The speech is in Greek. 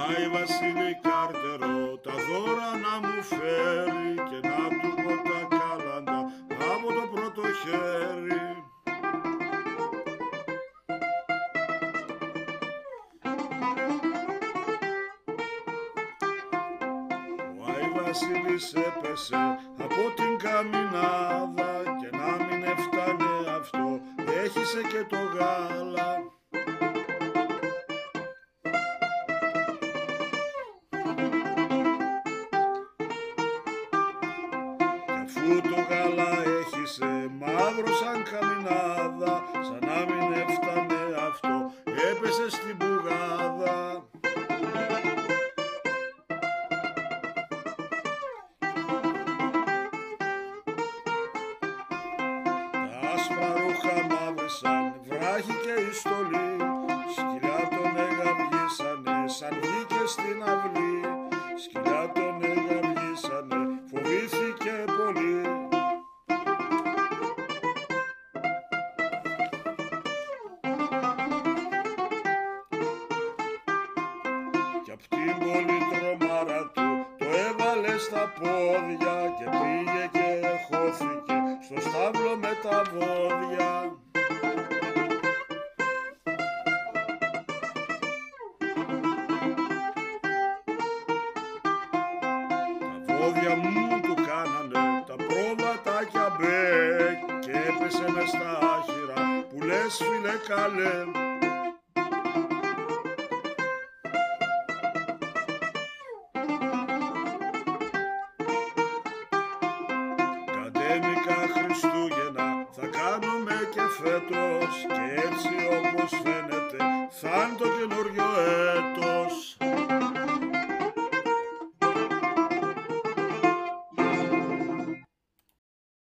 Πάει Βασίλη Κάρτερο τα δώρα να μου φέρει και να του πω τα κάλαντα από το πρώτο χέρι. Ο Άι Βασίλης έπεσε από την καμινάδα και να μην έφτανε αυτό έχισε και το γάλα. Αφού το γάλα έχισε μαύρο σαν καμινάδα, σαν να μην έφτανε αυτό, έπεσε στην πουγάδα. Τα άσπρα ρούχα μαύρισαν, βράχη και η στολή, σκυλιά τον εγαυγίσανε, σαν βγήκε στην αυλή. Σκυλιά τον εγαυγίσανε, φοβήθηκε πολύ. Κι απ' την πολυτρομάρα του το έβαλε στα πόδια και πήγε και εχώθηκε στο στάβλο με τα βόδια. Τα βόδια μου του κάνανε τα πρόβατάκια μπε και έπεσε μες στα άχυρα που λες φίλε καλέ. Καντέμικα Χριστούγεννα θα κάνουμε και φέτος και έτσι όπως φαίνεται θα είναι το καινούριο έτος.